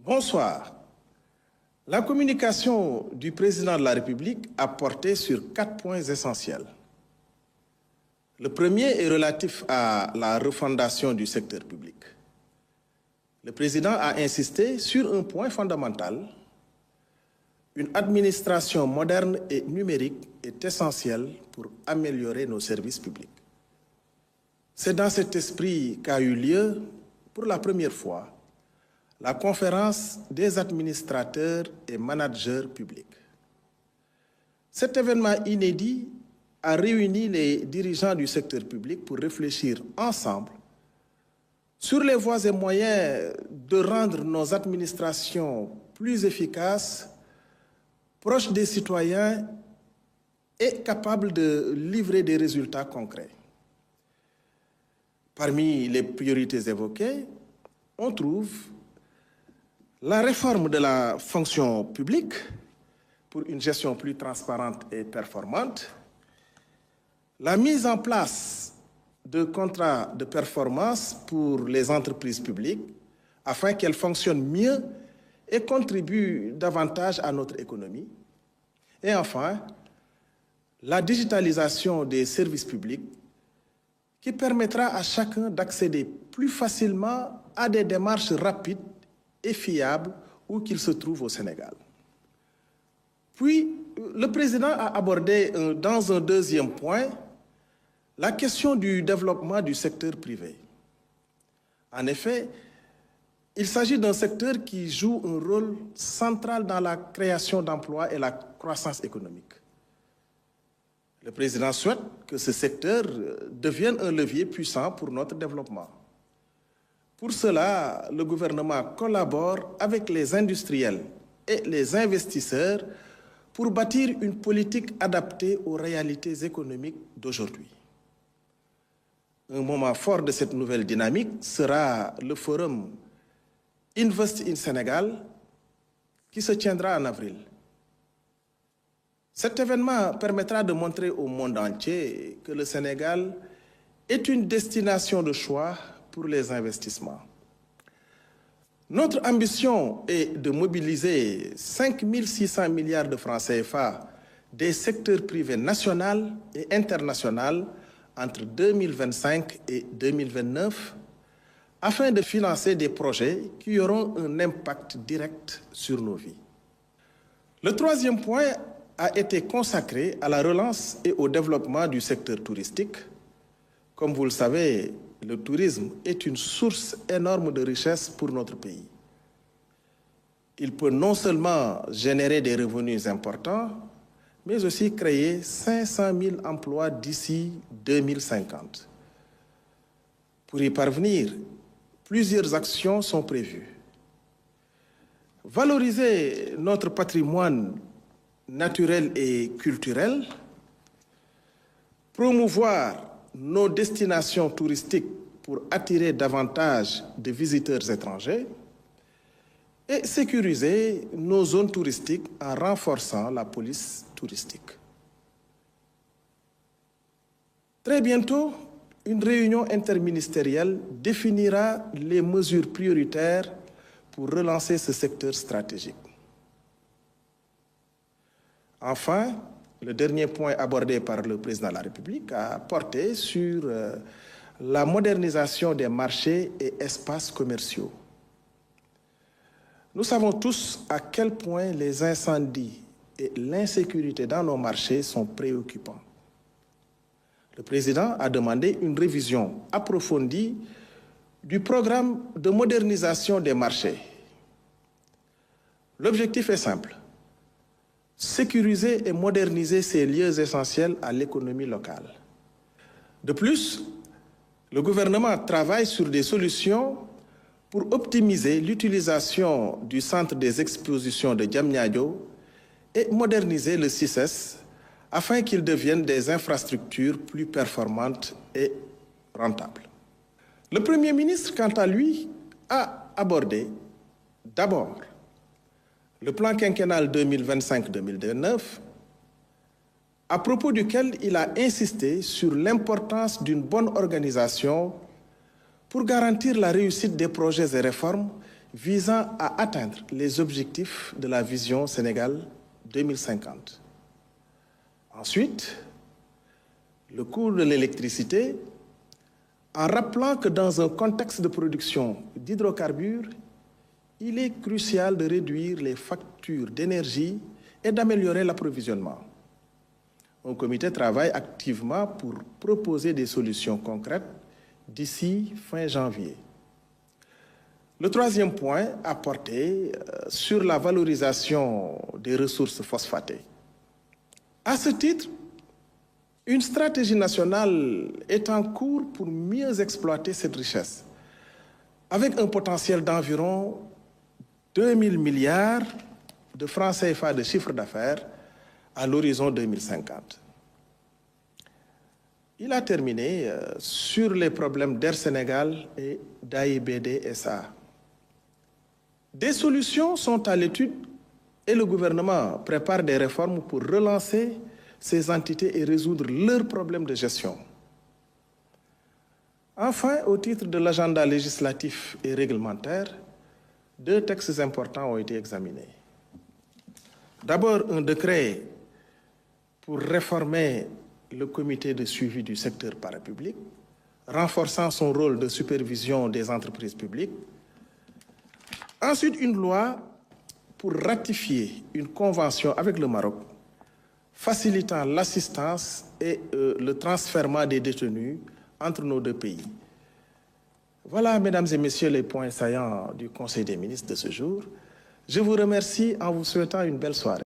Bonsoir. La communication du président de la République a porté sur 4 points essentiels. Le premier est relatif à la refondation du secteur public. Le président a insisté sur un point fondamental. Une administration moderne et numérique est essentielle pour améliorer nos services publics. C'est dans cet esprit qu'a eu lieu, pour la première fois, la conférence des administrateurs et managers publics. Cet événement inédit a réuni les dirigeants du secteur public pour réfléchir ensemble sur les voies et moyens de rendre nos administrations plus efficaces, proches des citoyens et capables de livrer des résultats concrets. Parmi les priorités évoquées, on trouve la réforme de la fonction publique pour une gestion plus transparente et performante, la mise en place de contrats de performance pour les entreprises publiques afin qu'elles fonctionnent mieux et contribuent davantage à notre économie, et enfin, la digitalisation des services publics qui permettra à chacun d'accéder plus facilement à des démarches rapides et fiable où qu'il se trouve au Sénégal. Puis, le président a abordé dans un deuxième point la question du développement du secteur privé. En effet, il s'agit d'un secteur qui joue un rôle central dans la création d'emplois et la croissance économique. Le président souhaite que ce secteur devienne un levier puissant pour notre développement. Pour cela, le gouvernement collabore avec les industriels et les investisseurs pour bâtir une politique adaptée aux réalités économiques d'aujourd'hui. Un moment fort de cette nouvelle dynamique sera le forum Invest in Sénégal qui se tiendra en avril. Cet événement permettra de montrer au monde entier que le Sénégal est une destination de choix pour les investissements. Notre ambition est de mobiliser 5 600 milliards de francs CFA des secteurs privés national et international entre 2025 et 2029 afin de financer des projets qui auront un impact direct sur nos vies. Le troisième point a été consacré à la relance et au développement du secteur touristique. Comme vous le savez, le tourisme est une source énorme de richesse pour notre pays. Il peut non seulement générer des revenus importants, mais aussi créer 500 000 emplois d'ici 2050. Pour y parvenir, plusieurs actions sont prévues. Valoriser notre patrimoine naturel et culturel, promouvoir nos destinations touristiques pour attirer davantage de visiteurs étrangers et sécuriser nos zones touristiques en renforçant la police touristique. Très bientôt, une réunion interministérielle définira les mesures prioritaires pour relancer ce secteur stratégique. Enfin, le dernier point abordé par le président de la République a porté sur la modernisation des marchés et espaces commerciaux. Nous savons tous à quel point les incendies et l'insécurité dans nos marchés sont préoccupants. Le président a demandé une révision approfondie du programme de modernisation des marchés. L'objectif est simple: sécuriser et moderniser ces lieux essentiels à l'économie locale. De plus, le gouvernement travaille sur des solutions pour optimiser l'utilisation du centre des expositions de Diamniadio et moderniser le CICES afin qu'ils deviennent des infrastructures plus performantes et rentables. Le Premier ministre, quant à lui, a abordé d'abord le plan quinquennal 2025-2029, à propos duquel il a insisté sur l'importance d'une bonne organisation pour garantir la réussite des projets et réformes visant à atteindre les objectifs de la vision Sénégal 2050. Ensuite, le coût de l'électricité, en rappelant que dans un contexte de production d'hydrocarbures, il est crucial de réduire les factures d'énergie et d'améliorer l'approvisionnement. Un comité travaille activement pour proposer des solutions concrètes d'ici fin janvier. Le troisième point a porté sur la valorisation des ressources phosphatées. À ce titre, une stratégie nationale est en cours pour mieux exploiter cette richesse, avec un potentiel d'environ 2000 milliards de francs CFA de chiffre d'affaires à l'horizon 2050. Il a terminé sur les problèmes d'Air Sénégal et d'AIBD SA. Des solutions sont à l'étude et le gouvernement prépare des réformes pour relancer ces entités et résoudre leurs problèmes de gestion. Enfin, au titre de l'agenda législatif et réglementaire, 2 textes importants ont été examinés. D'abord, un décret pour réformer le comité de suivi du secteur parapublic, renforçant son rôle de supervision des entreprises publiques. Ensuite, une loi pour ratifier une convention avec le Maroc, facilitant l'assistance et le transfèrement des détenus entre nos 2 pays. Voilà, mesdames et messieurs, les points saillants du Conseil des ministres de ce jour. Je vous remercie en vous souhaitant une belle soirée.